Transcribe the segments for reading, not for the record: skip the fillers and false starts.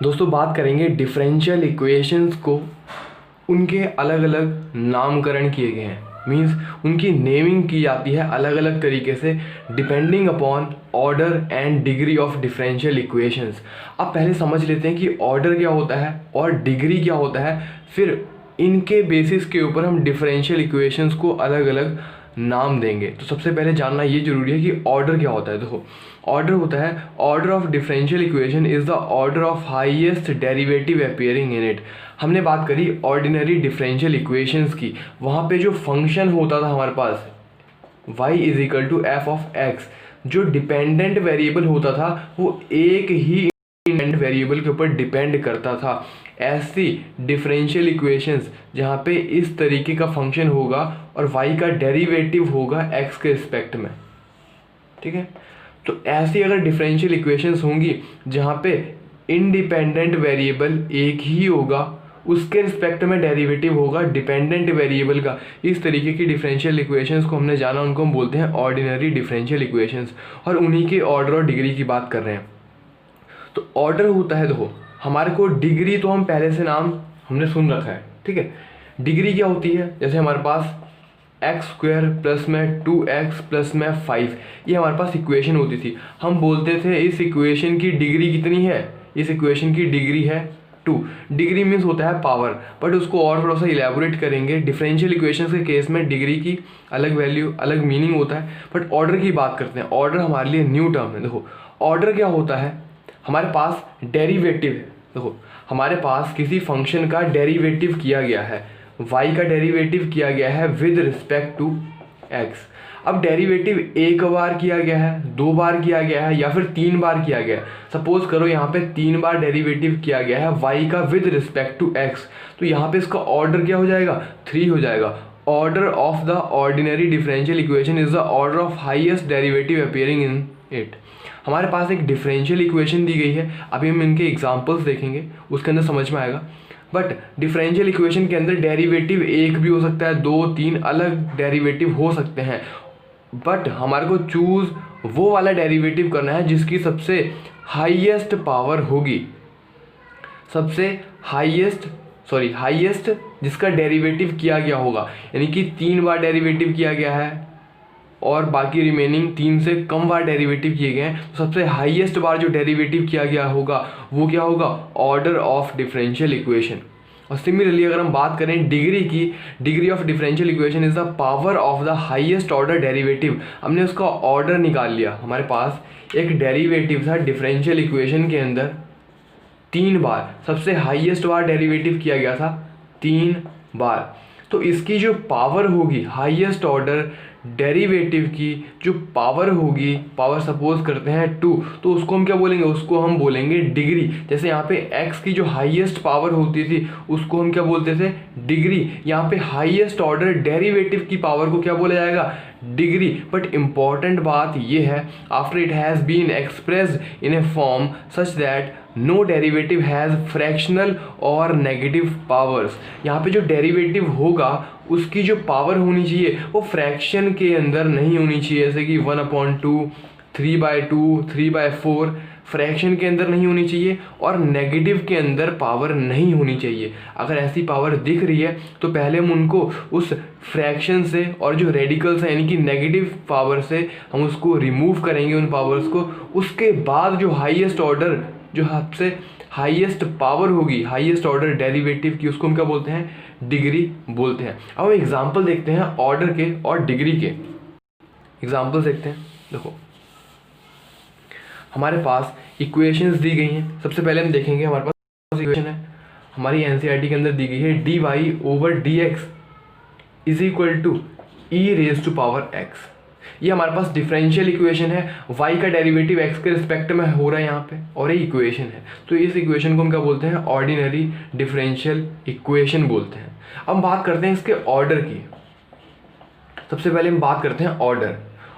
दोस्तों बात करेंगे डिफरेंशियल इक्वेशंस को उनके अलग अलग नामकरण किए गए हैं, मींस उनकी नेमिंग की जाती है अलग अलग तरीके से depending upon order and degree of differential equations. अब पहले समझ लेते हैं कि ऑर्डर क्या होता है और डिग्री क्या होता है, फिर इनके बेसिस के ऊपर हम डिफरेंशियल इक्वेशंस को अलग अलग नाम देंगे। तो सबसे पहले जानना ये जरूरी है कि ऑर्डर क्या होता है। देखो, ऑर्डर होता है order of differential equation is the order of highest derivative appearing in it. हमने बात करी ऑर्डिनरी डिफरेंशियल इक्वेशंस की, वहाँ पे जो फंक्शन होता था हमारे पास y is equal to F of X, जो डिपेंडेंट वेरिएबल होता था वो एक ही इंडिपेंडेंट वेरिएबल के ऊपर डिपेंड करता था। ऐसी डिफरेंशियल इक्वेशंस जहाँ पे इस तरीके का फंक्शन होगा और y का डेरिवेटिव होगा x के रिस्पेक्ट में, ठीक है। तो ऐसी अगर डिफरेंशियल इक्वेशंस होंगी जहाँ पे इंडिपेंडेंट वेरिएबल एक ही होगा, उसके रिस्पेक्ट में डेरिवेटिव होगा डिपेंडेंट वेरिएबल का, इस तरीके की डिफरेंशियल इक्वेशंस को हमने जाना, उनको हम बोलते हैं ऑर्डिनरी डिफरेंशियल इक्वेशंस, और उन्हीं के ऑर्डर और डिग्री की बात कर रहे हैं। तो ऑर्डर होता है, देखो हमारे को डिग्री तो हम पहले से नाम हमने सुन रखा है, ठीक है। डिग्री क्या होती है, जैसे हमारे पास एक्स स्क्वायर प्लस में 2x प्लस में 5, ये हमारे पास इक्वेशन होती थी। हम बोलते थे इस इक्वेशन की डिग्री कितनी है, इस इक्वेशन की डिग्री है 2। डिग्री मीन्स होता है पावर, बट उसको और थोड़ा सा इलेबोरेट करेंगे। डिफरेंशियल इक्वेशंस के केस में डिग्री की अलग वैल्यू अलग मीनिंग होता है, बट ऑर्डर की बात करते हैं। ऑर्डर हमारे लिए न्यू टर्म है। देखो ऑर्डर क्या होता है, हमारे पास डेरिवेटिव है। देखो हमारे पास किसी फंक्शन का डेरिवेटिव किया गया है, y का डेरिवेटिव किया गया है विद रिस्पेक्ट टू x। अब डेरिवेटिव एक बार किया गया है, 2 बार किया गया है, या फिर 3 बार किया गया है। सपोज करो यहाँ पे 3 बार डेरिवेटिव किया गया है y का विद रिस्पेक्ट टू x, तो यहाँ पे इसका ऑर्डर क्या हो जाएगा, 3 हो जाएगा। Order of the ordinary differential equation is the order of highest derivative appearing in it. हमारे पास एक डिफरेंशियल इक्वेशन दी गई है, अभी हम इनके एग्जांपल्स देखेंगे, उसके अंदर समझ में आएगा। बट डिफरेंशियल इक्वेशन के अंदर डेरिवेटिव एक भी हो सकता है, 2-3 अलग डेरिवेटिव हो सकते हैं, बट हमारे को चूज वो वाला डेरिवेटिव करना है जिसकी सबसे हाईएस्ट पावर होगी, सबसे हाईएस्ट जिसका डेरिवेटिव किया गया होगा। यानी कि 3 बार डेरिवेटिव किया गया है और बाकी रिमेनिंग 3 से कम बार डेरिवेटिव किए गए हैं, तो सबसे हाईएस्ट बार जो डेरिवेटिव किया गया होगा वो क्या होगा, ऑर्डर ऑफ डिफरेंशियल इक्वेशन। और सिमिलरली अगर हम बात करें डिग्री की, degree of differential equation is the power of the highest order derivative. हमने उसका ऑर्डर निकाल लिया, हमारे पास एक डेरिवेटिव था डिफरेंशियल इक्वेशन के अंदर 3 बार, सबसे हाईएस्ट बार डेरिवेटिव किया गया था 3 बार। तो इसकी जो पावर होगी, हाईएस्ट ऑर्डर डेरिवेटिव की जो पावर होगी, पावर सपोज करते हैं 2, तो उसको हम क्या बोलेंगे, उसको हम बोलेंगे डिग्री। जैसे यहाँ पे x की जो हाईएस्ट पावर होती थी उसको हम क्या बोलते थे, डिग्री। यहाँ पे हाईएस्ट ऑर्डर डेरिवेटिव की पावर को क्या बोला जाएगा, डिग्री। बट इम्पॉर्टेंट बात ये है, after it has been expressed in a form such that no derivative has fractional और नेगेटिव पावर्स। यहाँ पे जो डेरिवेटिव होगा उसकी जो पावर होनी चाहिए वो फ्रैक्शन के अंदर नहीं होनी चाहिए, जैसे कि 1/2, 3/2, 3/4 फ्रैक्शन के अंदर नहीं होनी चाहिए, और नेगेटिव के अंदर पावर नहीं होनी चाहिए। अगर ऐसी पावर दिख रही है तो पहले हम उनको उस फ्रैक्शन से और जो रेडिकल्स हैं यानी कि नेगेटिव पावर से हम उसको रिमूव करेंगे उन पावर्स को। उसके बाद जो हाईएस्ट ऑर्डर, जो सबसे हाईएस्ट पावर होगी हाईएस्ट ऑर्डर डेरिवेटिव की, उसको हम क्या बोलते हैं, डिग्री बोलते हैं। अब हम एग्जांपल देखते हैं ऑर्डर के और डिग्री के। एग्जांपल देखते हैं। देखो हमारे पास इक्वेशंस दी गई हैं। सबसे पहले हम देखेंगे हमारे पास इक्वेशन है हमारी एनसीईआरटी के अंदर दी गई है, dy/dx is equal to e⁻x। ये हमारे पास डिफरेंशियल इक्वेशन है, y का डेरिवेटिव x के रिस्पेक्ट में हो रहा है यहाँ पे, और ये इक्वेशन है। तो इस इक्वेशन को हम क्या बोलते हैं, ऑर्डिनरी डिफरेंशियल इक्वेशन बोलते हैं। अब हम बात करते हैं इसके ऑर्डर की। सबसे पहले हम बात करते हैं ऑर्डर।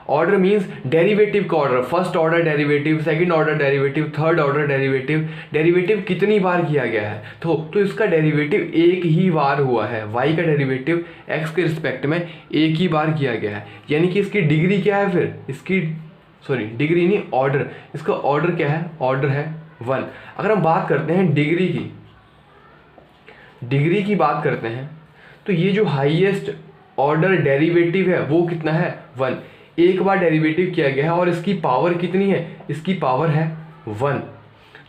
ऑर्डर मीन्स डेरिवेटिव का order, first order derivative, second order derivative, third order derivative. Derivative कितनी बार किया गया है, तो इसका डेरिवेटिव एक ही बार हुआ है। y का डेरिवेटिव x के रिस्पेक्ट में एक ही बार किया गया है, यानी कि इसकी डिग्री क्या है, फिर इसकी डिग्री नहीं, ऑर्डर। इसका ऑर्डर क्या है, ऑर्डर है 1। अगर हम बात करते हैं डिग्री की बात करते हैं तो ये जो हाईएस्ट ऑर्डर डेरिवेटिव है वो कितना है 1। एक बार डेरिवेटिव किया गया है और इसकी पावर कितनी है, इसकी पावर है 1।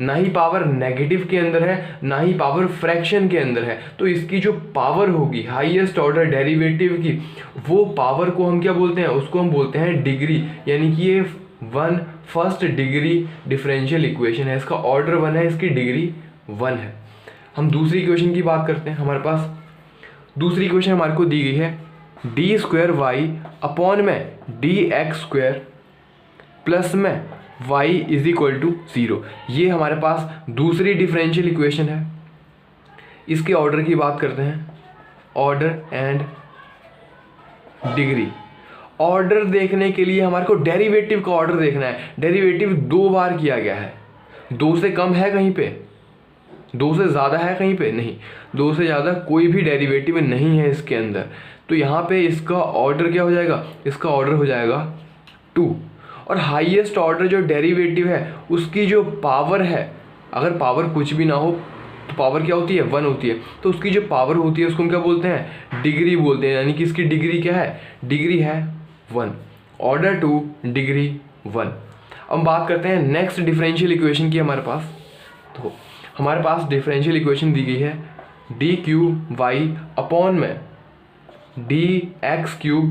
ना ही पावर नेगेटिव के अंदर है ना ही पावर फ्रैक्शन के अंदर है, तो इसकी जो पावर होगी हाईएस्ट ऑर्डर डेरिवेटिव की, वो पावर को हम क्या बोलते हैं, उसको हम बोलते हैं डिग्री। यानी कि ये 1 फर्स्ट डिग्री डिफरेंशियल इक्वेशन है, इसका ऑर्डर 1 है, इसकी डिग्री 1 है। हम दूसरी इक्वेशन की बात करते हैं। हमारे पास दूसरी इक्वेशन हमारे को दी गई है डी स्क्वायर वाई अपॉन में डी एक्स स्क्वायर प्लस में y इज इक्वल टू 0। ये हमारे पास दूसरी डिफरेंशियल इक्वेशन है। इसके ऑर्डर की बात करते हैं, ऑर्डर एंड डिग्री। ऑर्डर देखने के लिए हमारे को डेरिवेटिव का ऑर्डर देखना है। डेरिवेटिव 2 बार किया गया है, 2 से कम है कहीं पे, 2 से ज़्यादा है कहीं पे नहीं, 2 से ज़्यादा कोई भी डेरिवेटिव नहीं है इसके अंदर। तो यहाँ पे इसका ऑर्डर क्या हो जाएगा, इसका ऑर्डर हो जाएगा 2। और हाईएस्ट ऑर्डर जो डेरिवेटिव है उसकी जो पावर है, अगर पावर कुछ भी ना हो तो पावर क्या होती है 1 होती है, तो उसकी जो पावर होती है उसको हम क्या बोलते हैं, डिग्री बोलते हैं। यानी कि इसकी डिग्री क्या है, डिग्री है 1, ऑर्डर 2 डिग्री 1। अब बात करते हैं नेक्स्ट डिफरेंशियल इक्वेशन की। हमारे पास तो हमारे पास डिफरेंशियल इक्वेशन दी गई है डी क्यूब वाई अपॉन में डी एक्स क्यूब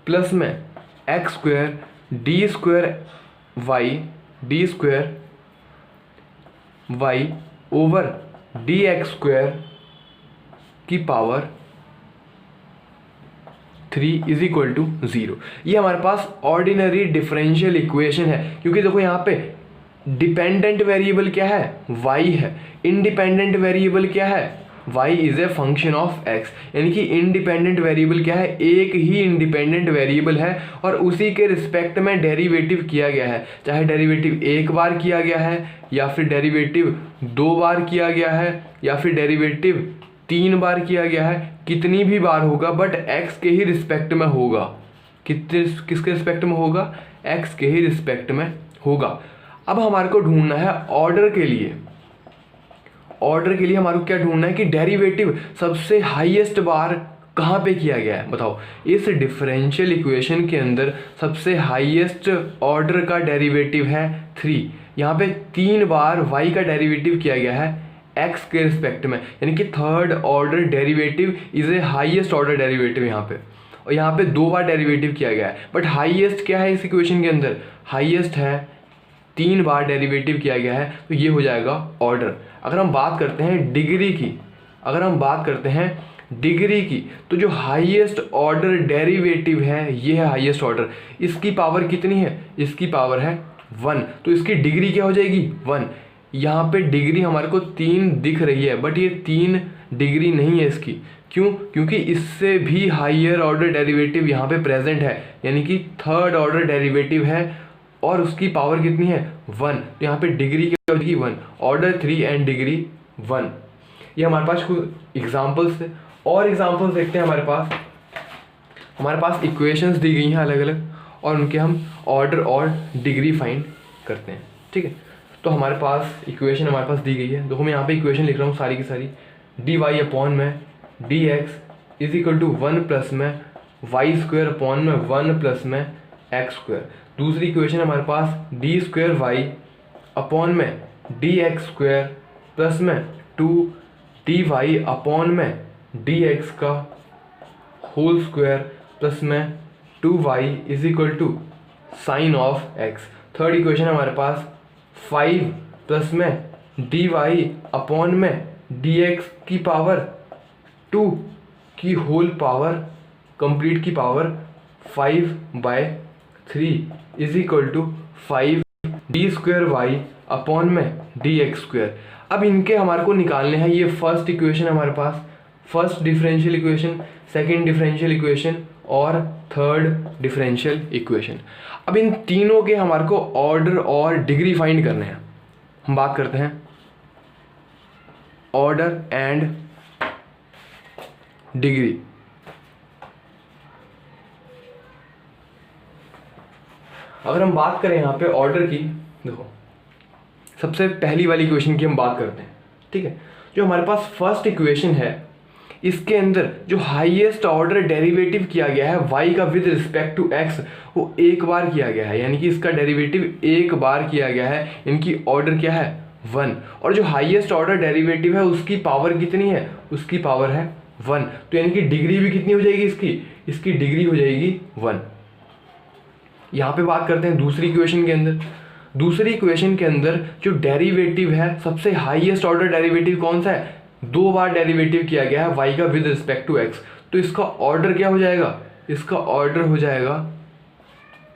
प्लस में X square D square Y over D X square की पावर 3 इज इक्वल टू 0। ये हमारे पास ऑर्डिनरी डिफरेंशियल इक्वेशन है, क्योंकि देखो यहाँ पे डिपेंडेंट वेरिएबल क्या है, y है, इंडिपेंडेंट वेरिएबल क्या है, y is a function of x। यानी कि इंडिपेंडेंट वेरिएबल क्या है, एक ही इंडिपेंडेंट वेरिएबल है और उसी के रिस्पेक्ट में डेरिवेटिव किया गया है। चाहे डेरिवेटिव 1 बार किया गया है या फिर डेरिवेटिव 2 बार किया गया है या फिर डेरिवेटिव 3 बार किया गया है, कितनी भी बार होगा बट x के ही रिस्पेक्ट में होगा। किसके रिस्पेक्ट में होगा, x के ही रिस्पेक्ट में होगा। अब हमारे को ढूंढना है ऑर्डर के लिए हमारे को क्या ढूंढना है कि डेरिवेटिव सबसे हाईएस्ट बार कहाँ पे किया गया है। बताओ, इस डिफरेंशियल इक्वेशन के अंदर सबसे हाईएस्ट ऑर्डर का डेरिवेटिव है 3। यहाँ पे 3 बार y का डेरिवेटिव किया गया है x के रिस्पेक्ट में, यानी कि third order derivative is a highest order derivative यहाँ पे। और यहाँ पे 2 बार डेरिवेटिव किया गया है, बट हाईएस्ट क्या है इस इक्वेशन के अंदर, हाईएस्ट है 3 बार डेरिवेटिव किया गया है, तो ये हो जाएगा ऑर्डर। अगर हम बात करते हैं डिग्री की, तो जो हाईएस्ट ऑर्डर डेरिवेटिव है ये है हाईएस्ट ऑर्डर। इसकी पावर कितनी है, इसकी पावर है 1, तो इसकी डिग्री क्या हो जाएगी 1। यहाँ पे डिग्री हमारे को 3 दिख रही है, बट ये 3 डिग्री नहीं है इसकी। क्यों, क्योंकि इससे भी हाईयर ऑर्डर डेरिवेटिव यहाँ पे प्रेजेंट है, यानी कि थर्ड ऑर्डर डेरिवेटिव है और उसकी पावर कितनी है 1। तो यहाँ पे डिग्री क्या होगी 1, ऑर्डर 3 एंड डिग्री 1। ये हमारे पास कुछ एग्जांपल्स थे, और एग्जांपल्स देखते हैं। हमारे पास इक्वेशंस दी गई हैं अलग अलग, और उनके हम ऑर्डर और डिग्री फाइंड करते हैं। ठीक है, तो हमारे पास इक्वेशन हमारे पास दी गई है। देखो मैं यहाँ पे इक्वेशन लिख रहा हूँ सारी की सारी, डी वाई अपॉन में D X is equal to 1 plus में वाई स्क्वायर अपॉन में 1 प्लस में एक्स स्क्वायर। दूसरी इक्वेशन हमारे पास डी स्क्वायर वाई अपॉन में डी एक्स स्क्वायर प्लस में 2 डी वाई अपॉन में डी एक्स का होल स्क्वायर प्लस में 2y is equal to sine of X. Third equation हमारे पास 5 प्लस में डी वाई अपॉन में डी एक्स की पावर 2 की होल पावर कंप्लीट की power 5/3 is equal to 5 D square Y upon में डी एक्स स्क्वायर। अब इनके हमारे को निकालने हैं। ये फर्स्ट इक्वेशन हमारे पास, first differential equation, second differential equation और थर्ड डिफरेंशियल इक्वेशन। अब इन तीनों के हमारे को ऑर्डर और डिग्री फाइंड करने हैं। हम बात करते हैं ऑर्डर एंड डिग्री। अगर हम बात करें यहाँ पे ऑर्डर की, देखो सबसे पहली वाली इक्वेशन की हम बात करते हैं, ठीक है। जो हमारे पास फर्स्ट इक्वेशन है, इसके अंदर जो हाईएस्ट ऑर्डर डेरिवेटिव किया गया है y का विद रिस्पेक्ट टू x, वो एक बार किया गया है, यानी कि इसका डेरिवेटिव एक बार किया गया है। इनकी ऑर्डर क्या है? 1। और जो हाईएस्ट ऑर्डर डेरिवेटिव है उसकी पावर कितनी है? उसकी पावर है 1। तो यानी कि डिग्री भी कितनी हो जाएगी इसकी डिग्री हो जाएगी 1। यहाँ पे बात करते हैं दूसरी इक्वेशन के अंदर। दूसरी इक्वेशन के अंदर जो डेरिवेटिव है, सबसे हाईएस्ट ऑर्डर डेरिवेटिव कौन सा है? 2 बार डेरिवेटिव किया गया है y का विद रिस्पेक्ट टू x। तो इसका ऑर्डर क्या हो जाएगा? इसका ऑर्डर हो जाएगा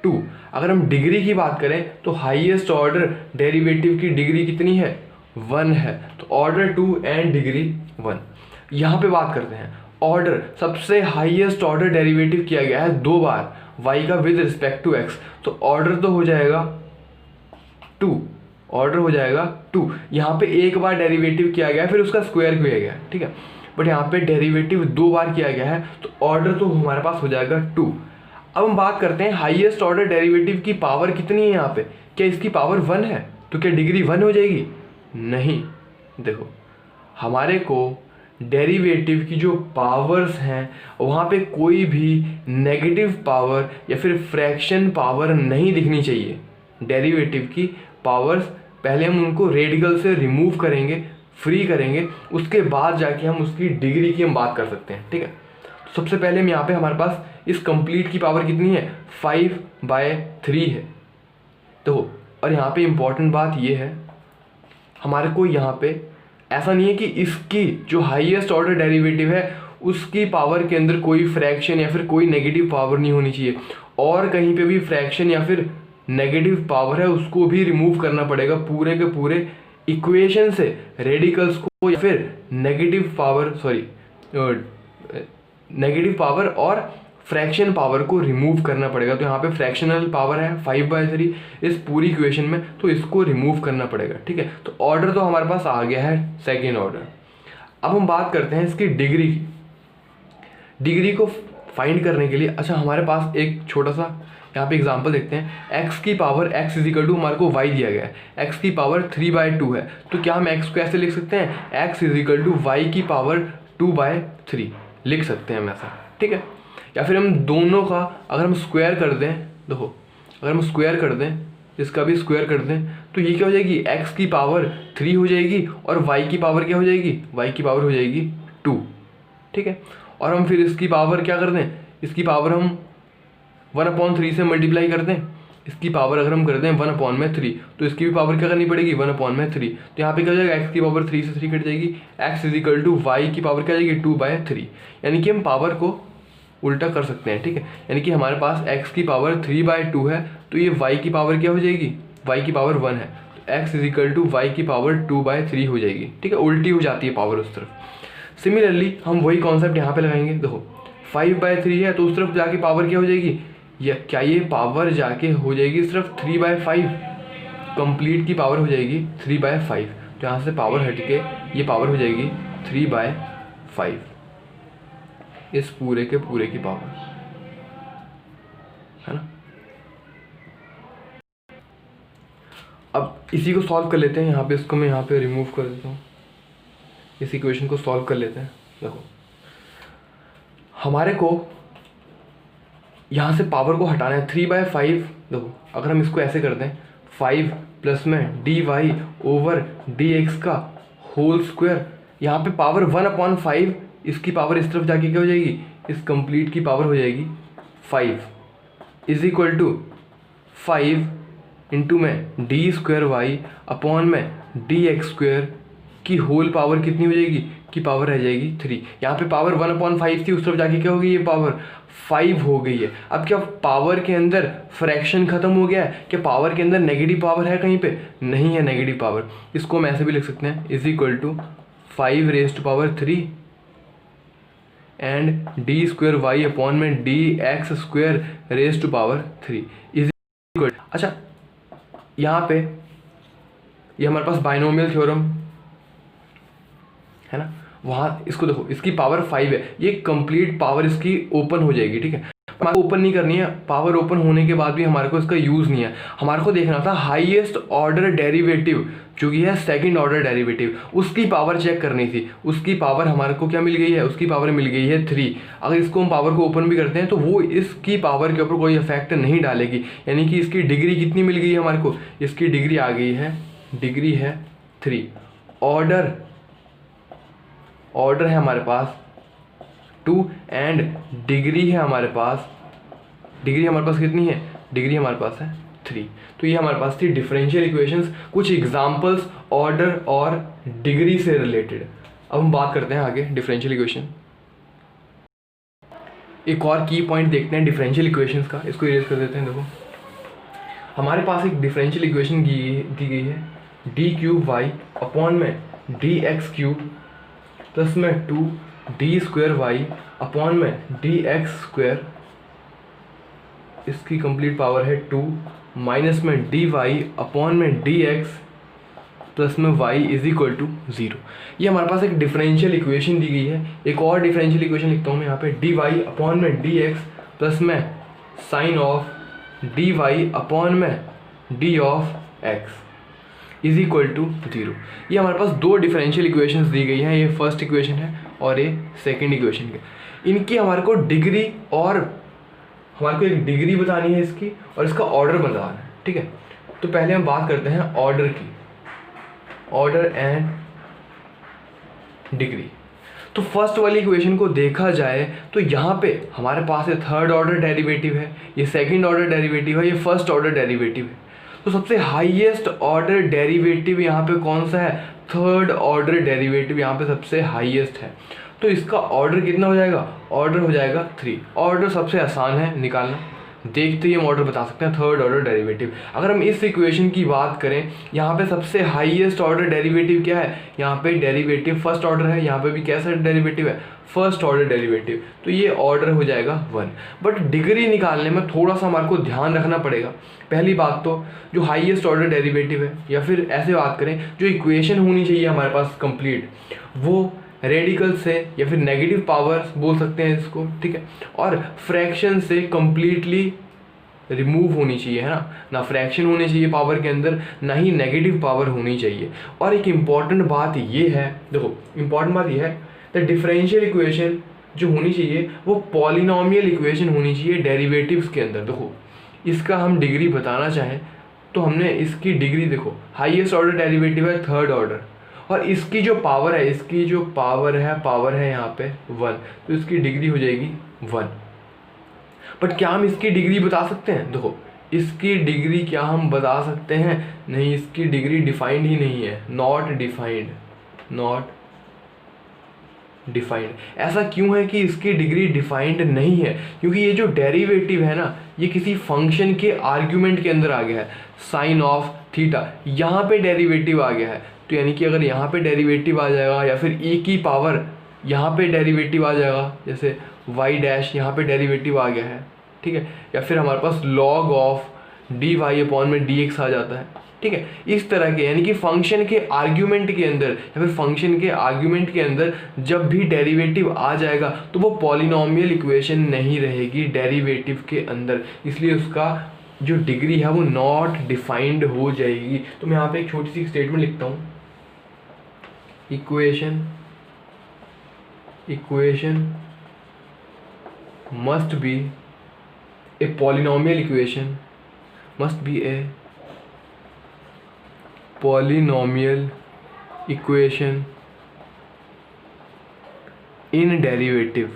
2। अगर हम डिग्री की बात करें तो हाईएस्ट ऑर्डर डेरिवेटिव की डिग्री कितनी है? 1 है। तो ऑर्डर 2 एंड डिग्री 1। यहाँ पे बात करते हैं ऑर्डर, सबसे हाईएस्ट ऑर्डर डेरिवेटिव किया गया है 2 बार y का विद रिस्पेक्ट टू x। तो ऑर्डर तो हो जाएगा 2, ऑर्डर हो जाएगा 2। यहाँ पे एक बार डेरिवेटिव किया गया है, फिर उसका स्क्वायर किया गया है, ठीक है। बट यहाँ पे डेरिवेटिव 2 बार किया गया है, तो ऑर्डर तो हमारे पास हो जाएगा 2। अब हम बात करते हैं हाईएस्ट ऑर्डर डेरिवेटिव की पावर कितनी है यहाँ पे? क्या इसकी पावर 1 है? तो क्या डिग्री 1 हो जाएगी? नहीं। देखो हमारे को डेरिवेटिव की जो पावर्स हैं वहाँ पे कोई भी नेगेटिव पावर या फिर फ्रैक्शन पावर नहीं दिखनी चाहिए। डेरिवेटिव की पावर्स पहले हम उनको रेडिकल से रिमूव करेंगे, फ्री करेंगे, उसके बाद जाके हम उसकी डिग्री की हम बात कर सकते हैं, ठीक है। तो सबसे पहले हम यहाँ पे हमारे पास इस कंप्लीट की पावर कितनी है? 5/3 है। तो और यहाँ पे इम्पॉर्टेंट बात ये है, हमारे को यहाँ पे ऐसा नहीं है कि इसकी जो हाईएस्ट ऑर्डर डेरिवेटिव है उसकी पावर के अंदर कोई फ्रैक्शन या फिर कोई नेगेटिव पावर नहीं होनी चाहिए, और कहीं पे भी फ्रैक्शन या फिर नेगेटिव पावर है उसको भी रिमूव करना पड़ेगा पूरे के पूरे इक्वेशन से। रेडिकल्स को या फिर नेगेटिव पावर और फ्रैक्शन पावर को रिमूव करना पड़ेगा। तो यहाँ पे फ्रैक्शनल पावर है 5/3 इस पूरी इक्वेशन में, तो इसको रिमूव करना पड़ेगा, ठीक है। तो ऑर्डर तो हमारे पास आ गया है सेकेंड ऑर्डर। अब हम बात करते हैं इसकी डिग्री की। डिग्री को फाइंड करने के लिए, अच्छा हमारे पास एक छोटा सा यहाँ पे एग्जांपल देखते हैं। x की पावर x इजिकल टू, हमारे को y दिया गया है, x की पावर 3/2 है। तो क्या हम x को ऐसे लिख सकते हैं? x इजिकल टू y की पावर 2/3 लिख सकते हैं हम ऐसा, ठीक है। या फिर हम दोनों का अगर हम स्क्वायर कर दें, देखो अगर हम स्क्वायर कर दें, इसका भी स्क्वायर कर दें, तो ये क्या हो जाएगी? x की पावर 3 हो जाएगी और y की पावर क्या हो जाएगी? y की पावर हो जाएगी 2, ठीक है। और हम फिर इसकी पावर क्या कर दें? इसकी पावर हम 1/3 से मल्टीप्लाई कर दें। इसकी पावर अगर हम कर दें 1/3, तो इसकी भी पावर क्या करनी पड़ेगी? 1/3। तो यहाँ पे क्या हो जाएगा? x की पावर 3 से 3 कट जाएगी, x इजिकल टू y की पावर क्या आ जाएगी? 2/3। यानी कि हम पावर को उल्टा कर सकते हैं, ठीक है। यानी कि हमारे पास x की पावर 3/2 है, तो ये y की पावर क्या हो जाएगी? y की पावर 1 है, तो x इजिकल टू y की पावर 2/3 हो जाएगी, ठीक है। उल्टी हो जाती है पावर उस तरफ। सिमिलरली हम वही कॉन्सेप्ट यहाँ पे लगाएंगे। देखो 5/3 है, तो उस तरफ जाके पावर क्या हो जाएगी? या क्या ये पावर जाके हो जाएगी सिर्फ 3/5? कंप्लीट की पावर हो जाएगी 3/5। तो यहाँ से पावर हट के ये पावर हो जाएगी 3/5, इस पूरे के पूरे की पावर, है ना। अब इसी को सॉल्व कर लेते हैं। यहाँ पे इसको मैं यहाँ पे रिमूव कर देता हूँ, इस इक्वेशन को सॉल्व कर लेते हैं। देखो हमारे को यहाँ से पावर को हटाना है 3/5। देखो अगर हम इसको ऐसे कर दें, 5 प्लस में dy/dx का होल स्क्वायर, यहाँ पे पावर 1/5, इसकी पावर इस तरफ जाके क्या हो जाएगी? इस कंप्लीट की पावर हो जाएगी 5 इज इक्वल टू 5 इंटू में d²y/dx² की होल पावर कितनी हो जाएगी? की पावर रह जाएगी 3। यहाँ पे पावर 1/5 थी, उस तरफ जाके क्या हो गई? ये पावर 5 हो गई है। अब क्या पावर के अंदर फ्रैक्शन खत्म हो गया है? क्या पावर के अंदर नेगेटिव पावर है कहीं पे? नहीं है नेगेटिव पावर। इसको हम ऐसे भी लिख सकते हैं, is equal to 5⁻³ and d²y/dx² is equal. अच्छा यहाँ पे ये हमारे पास बाइनोमियल थ्योरम है ना, वहाँ इसको देखो, इसकी पावर 5 है, ये कंप्लीट पावर इसकी ओपन हो जाएगी, ठीक है। हमारे को ओपन नहीं करनी है, पावर ओपन होने के बाद भी हमारे को इसका यूज़ नहीं है। हमारे को देखना था हाईएस्ट ऑर्डर डेरिवेटिव जो कि है सेकंड ऑर्डर डेरिवेटिव, उसकी पावर चेक करनी थी। उसकी पावर हमारे को क्या मिल गई है, उसकी पावर मिल गई है 3। अगर इसको हम पावर को ओपन भी करते हैं तो वो इसकी पावर के ऊपर कोई इफेक्ट नहीं डालेगी, यानी कि इसकी डिग्री कितनी मिल गई है हमारे को, इसकी डिग्री आ गई है, डिग्री है 3। ऑर्डर है हमारे पास 2 एंड डिग्री है हमारे पास, डिग्री हमारे पास कितनी है, डिग्री हमारे पास है 3। तो ये हमारे पास थी डिफरेंशियल इक्वेशंस, कुछ एग्जांपल्स ऑर्डर और डिग्री से रिलेटेड। अब हम बात करते हैं आगे डिफरेंशियल इक्वेशन। एक और की पॉइंट देखते हैं डिफरेंशियल इक्वेशंस का, इसको इरेज कर देते हैं। देखो हमारे पास एक डिफरेंशियल इक्वेशन दी गई है डी क्यूब वाई अपॉन में डी एक्स क्यूब प्लस में 2 डी स्क्वायर वाई अपॉन में डी एक्स स्क्वायर, इसकी कंप्लीट पावर है 2 माइनस में डी वाई अपॉन में डी एक्स प्लस में वाई इज इक्वल टू 0। ये हमारे पास एक डिफरेंशियल इक्वेशन दी गई है। एक और डिफरेंशियल इक्वेशन लिखता हूँ मैं यहाँ पे, डी वाई अपॉन में डी एक्स प्लस में sine of D Y upon में D of X is equal to 0। ये हमारे पास दो डिफरेंशियल इक्वेशंस दी गई हैं, ये फर्स्ट इक्वेशन है और ये सेकंड इक्वेशन है। इनकी हमारे को डिग्री और हमारे को एक डिग्री बतानी है इसकी और इसका ऑर्डर बताना है, ठीक है। तो पहले हम बात करते हैं ऑर्डर की, ऑर्डर एंड डिग्री। तो फर्स्ट वाली इक्वेशन को देखा जाए तो यहाँ पे हमारे पास ये थर्ड ऑर्डर डेरिवेटिव है, ये सेकंड ऑर्डर डेरिवेटिव है, ये फर्स्ट ऑर्डर डेरिवेटिव है। तो सबसे हाईएस्ट ऑर्डर डेरिवेटिव यहाँ पे कौन सा है, थर्ड ऑर्डर डेरिवेटिव यहाँ पे सबसे हाईएस्ट है। तो इसका ऑर्डर कितना हो जाएगा, ऑर्डर हो जाएगा 3। ऑर्डर सबसे आसान है निकालना, देखते ही हम ऑर्डर बता सकते हैं थर्ड ऑर्डर डेरिवेटिव। अगर हम इस इक्वेशन की बात करें, यहाँ पे सबसे हाईएस्ट ऑर्डर डेरिवेटिव क्या है, यहाँ पे डेरिवेटिव फर्स्ट ऑर्डर है, यहाँ पे भी कैसा डेरिवेटिव है, फर्स्ट ऑर्डर डेरिवेटिव। तो ये ऑर्डर हो जाएगा 1। बट डिग्री निकालने में थोड़ा सा हमारे को ध्यान रखना पड़ेगा। पहली बात तो जो हाईएस्ट ऑर्डर डेरिवेटिव है, या फिर ऐसे बात करें जो इक्वेशन होनी चाहिए हमारे पास कंप्लीट, वो रेडिकल से या फिर नेगेटिव पावर्स बोल सकते हैं इसको, ठीक है, और फ्रैक्शन से कंप्लीटली रिमूव होनी चाहिए, है ना फ्रैक्शन होनी चाहिए पावर के अंदर, ना ही नेगेटिव पावर होनी चाहिए। और एक इम्पॉर्टेंट बात ये है, देखो इम्पॉर्टेंट बात ये है द डिफरेंशियल इक्वेशन जो होनी चाहिए वो पॉलिनोमियल इक्वेशन होनी चाहिए डेरिवेटिव्स के अंदर। देखो इसका हम डिग्री बताना चाहें तो हमने इसकी डिग्री, देखो हाईएस्ट ऑर्डर डेरिवेटिव है थर्ड ऑर्डर, और इसकी जो पावर है, इसकी जो पावर है यहाँ पे 1, तो इसकी डिग्री हो जाएगी 1। बट क्या हम इसकी डिग्री बता सकते हैं, देखो इसकी डिग्री क्या हम बता सकते हैं, नहीं, इसकी डिग्री डिफाइंड ही नहीं है, नॉट डिफाइंड। ऐसा क्यों है कि इसकी डिग्री डिफाइंड नहीं है, क्योंकि ये जो डेरिवेटिव है ना, ये किसी फंक्शन के आर्ग्यूमेंट के अंदर आ गया है, साइन ऑफ थीटा यहाँ पे डेरिवेटिव आ गया है। तो यानी कि अगर यहाँ पे डेरिवेटिव आ जाएगा, या फिर e की पावर यहाँ पे डेरिवेटिव आ जाएगा, जैसे y डैश यहाँ पे डेरिवेटिव आ गया है, ठीक है, या फिर हमारे पास log of D Y upon में डी एक्स आ जाता है, ठीक है। इस तरह के यानी कि फंक्शन के आर्ग्यूमेंट के अंदर या फिर फंक्शन के आर्ग्यूमेंट के अंदर जब भी डेरिवेटिव आ जाएगा तो वो पॉलिनोमियल इक्वेशन नहीं रहेगी डेरिवेटिव के अंदर, इसलिए उसका जो डिग्री है वो नॉट डिफाइंड हो जाएगी। तो मैं यहाँ पे एक छोटी सी स्टेटमेंट लिखता हूँ, equation must be a polynomial equation, must be a polynomial equation in derivative,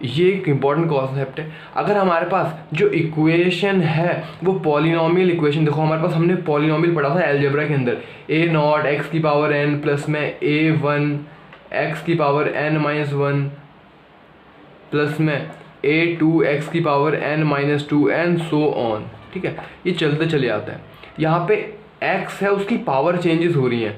ये एक इम्पॉर्टेंट कॉन्सेप्ट है। अगर हमारे पास जो इक्वेशन है वो पॉलिनोमियल इक्वेशन, देखो हमारे पास हमने पॉलिनोमियल पढ़ा था अलजेब्रा के अंदर, a नॉट एक्स की पावर n प्लस में a1 एक्स की पावर n-1 प्लस में a2 एक्स की power n-2 and so on, ठीक है, ये चलते चले आता है। यहाँ पे x है उसकी पावर चेंजेस हो रही हैं,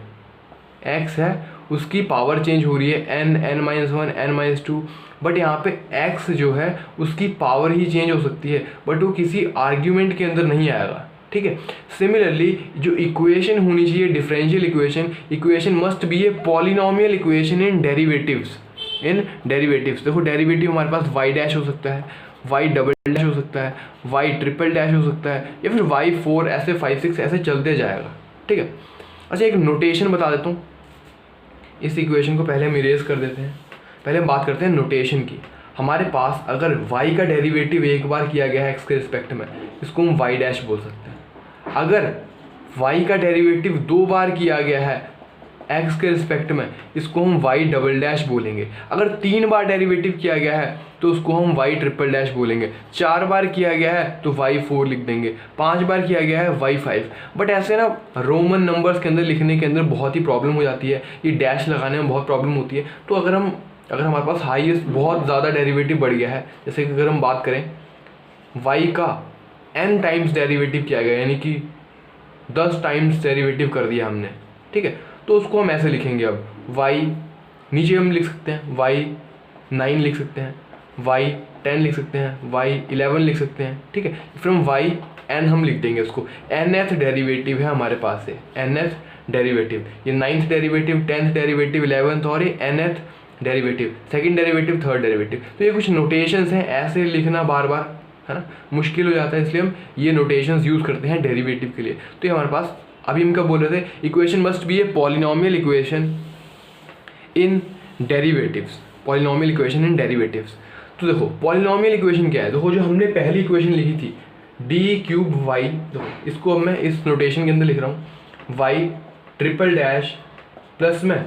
x है उसकी पावर चेंज हो रही है n-1 n-2, बट यहाँ पे x जो है उसकी पावर ही चेंज हो सकती है, बट वो किसी आर्ग्यूमेंट के अंदर नहीं आएगा, ठीक है। सिमिलरली जो इक्वेशन होनी चाहिए differential equation must be a polynomial equation in derivatives. देखो डेरिवेटिव हमारे पास y डैश हो सकता है, y डबल डैश हो सकता है, y ट्रिपल डैश हो सकता है, या फिर y4 ऐसे 5 6 ऐसे चलते जाएगा, ठीक है। अच्छा एक नोटेशन बता देता हूँ, इस इक्वेशन को पहले हम इरेज कर देते हैं। पहले हम बात करते हैं नोटेशन की। हमारे पास अगर y का डेरिवेटिव एक बार किया गया है x के रिस्पेक्ट में, इसको हम y डैश बोल सकते हैं। अगर y का डेरिवेटिव 2 बार किया गया है x के रिस्पेक्ट में, इसको हम y डबल डैश बोलेंगे। अगर 3 बार डेरिवेटिव किया गया है तो उसको हम y ट्रिपल डैश बोलेंगे। 4 बार किया गया है तो y4 लिख देंगे, 5 बार किया गया है y5। बट ऐसे ना रोमन नंबर्स के अंदर लिखने के अंदर बहुत ही प्रॉब्लम हो जाती है, ये डैश लगाने में बहुत प्रॉब्लम होती है। तो अगर हमारे पास हाईएस्ट बहुत ज़्यादा डेरिवेटिव बढ़ गया है, जैसे कि अगर हम बात करें y का n टाइम्स डेरिवेटिव किया गया, यानी कि 10 टाइम्स डेरिवेटिव कर दिया हमने, ठीक है, तो उसको हम ऐसे लिखेंगे। अब y नीचे हम लिख सकते हैं, y9 लिख सकते हैं, y10 लिख सकते हैं, y11 लिख सकते हैं, ठीक है। फ्रॉम yn हम लिख देंगे उसको, nth डेरिवेटिव है हमारे पास से, nth डेरिवेटिव, ये 9th derivative, 10th derivative, 11th और ये nth derivative, second derivative, third derivative. तो ये कुछ नोटेशंस हैं, ऐसे लिखना बार बार है ना मुश्किल हो जाता है, इसलिए हम ये नोटेशंस यूज़ करते हैं डेरिवेटिव के लिए। तो ये हमारे पास अभी हम क्या बोल रहे थे, equation must be a polynomial equation in derivatives, polynomial equation in derivatives. तो देखो पॉलिनोमियल इक्वेशन क्या है, देखो जो हमने पहली इक्वेशन लिखी थी d³ y, देखो इसको अब मैं इस नोटेशन के अंदर लिख रहा हूँ, y ट्रिपल डैश प्लस में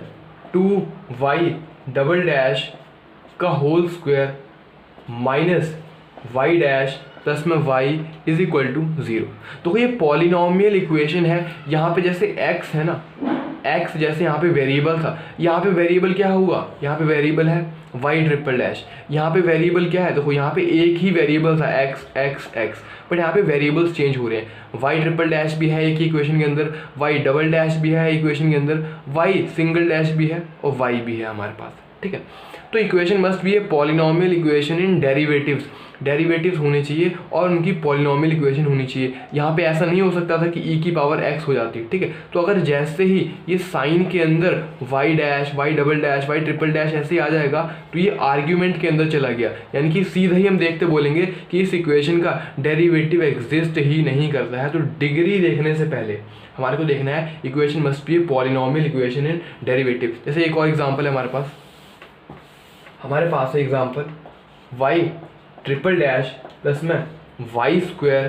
2y डबल डैश का whole square minus y dash plus में y इज इक्वल टू 0। तो ये पॉलिनोमियल इक्वेशन है। यहाँ पे जैसे x है ना, x जैसे यहाँ पे वेरिएबल था, यहाँ पे वेरिएबल क्या हुआ, यहाँ पे वेरिएबल है y ट्रिपल डैश, यहाँ पे वेरिएबल क्या है, देखो यहाँ पे एक ही वेरिएबल था x, बट यहाँ पे वेरिएबल्स चेंज हो रहे हैं। y ट्रिपल डैश भी है एक ही इक्वेशन के अंदर, y डबल डैश भी है इक्वेशन के अंदर, y सिंगल डैश भी है और y भी है हमारे पास, ठीक है। तो equation must be a polynomial equation in derivatives होने चाहिए और उनकी पॉलिनोमियल इक्वेशन होनी चाहिए। यहाँ पे ऐसा नहीं हो सकता था कि e की पावर x हो जाती, ठीक है। तो अगर जैसे ही ये साइन के अंदर y dash, y double dash, y triple dash ऐसे ही आ जाएगा तो ये आर्ग्यूमेंट के अंदर चला गया, यानी कि सीधा ही हम देखते बोलेंगे कि इस इक्वेशन का डेरिवेटिव एग्जिस्ट ही नहीं करता है। तो डिग्री देखने से पहले हमारे को देखना है equation must be a polynomial equation in derivative. जैसे एक और एग्जाम्पल है हमारे पास है example y triple dash plus में y स्क्वायर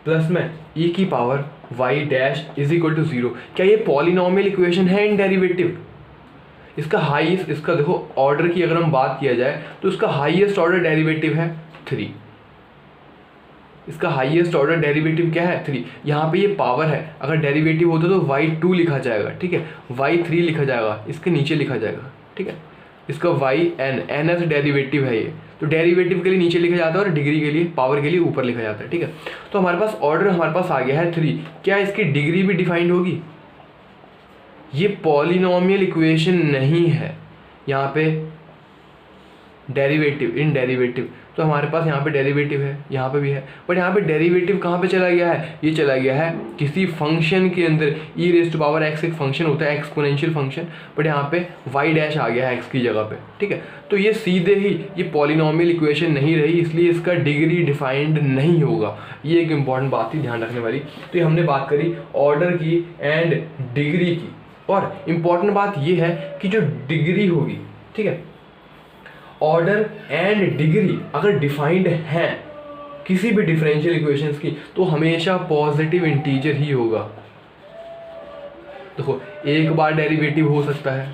प्लस में e की power y dash is equal to 0। क्या ये पॉलिनोमियल इक्वेशन है इन डेरिवेटिव? इसका हाईएस्ट, इसका देखो ऑर्डर की अगर हम बात किया जाए तो इसका हाईएस्ट ऑर्डर डेरिवेटिव है 3। इसका हाईएस्ट ऑर्डर डेरिवेटिव क्या है 3। यहाँ पे ये पावर है, अगर डेरिवेटिव होता तो y2 लिखा जाएगा, ठीक है, y3 लिखा जाएगा, इसके नीचे लिखा जाएगा, ठीक है। इसका nth डेरिवेटिव है ये, तो डेरिवेटिव के लिए नीचे लिखा जाता है और डिग्री के लिए, पावर के लिए ऊपर लिखा जाता है, ठीक है। तो हमारे पास ऑर्डर हमारे पास आ गया है 3। क्या इसकी डिग्री भी डिफाइंड होगी? ये पॉलिनोमियल इक्वेशन नहीं है, यहाँ पे डेरिवेटिव, इन डेरिवेटिव, तो हमारे पास यहाँ पे डेरिवेटिव है, यहाँ पे भी है, बट यहाँ पे डेरिवेटिव कहाँ पे चला गया है, ये चला गया है किसी फंक्शन के अंदर। e raise to power x एक फंक्शन होता है, एक्सपोनेंशियल फंक्शन, बट यहाँ पे y डैश आ गया है x की जगह पे, ठीक है। तो ये सीधे ही ये पॉलिनोमियल इक्वेशन नहीं रही, इसलिए इसका डिग्री डिफाइंड नहीं होगा। ये एक इंपॉर्टेंट बात थी ध्यान रखने वाली। तो ये हमने बात करी ऑर्डर की एंड डिग्री की, और इम्पॉर्टेंट बात ये है कि जो डिग्री होगी, ठीक है, ऑर्डर एंड डिग्री अगर डिफाइंड हैं किसी भी डिफरेंशियल इक्वेशंस की तो हमेशा पॉजिटिव इंटीजर ही होगा। देखो एक बार डेरिवेटिव हो सकता है,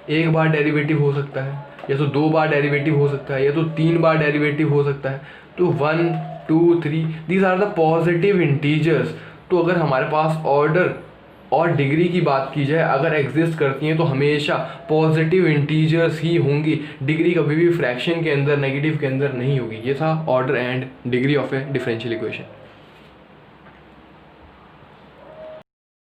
एक बार डेरिवेटिव हो सकता है, या तो 2 बार डेरिवेटिव हो सकता है, या तो 3 बार डेरिवेटिव हो सकता है। तो 1 2 3 these are the positive integers. तो अगर हमारे पास ऑर्डर और डिग्री की बात की जाए, अगर एग्जिस्ट करती हैं तो हमेशा पॉजिटिव इंटीजर्स ही होंगी, डिग्री कभी भी फ्रैक्शन के अंदर, नेगेटिव के अंदर नहीं होगी। ये था order and degree of A differential equation.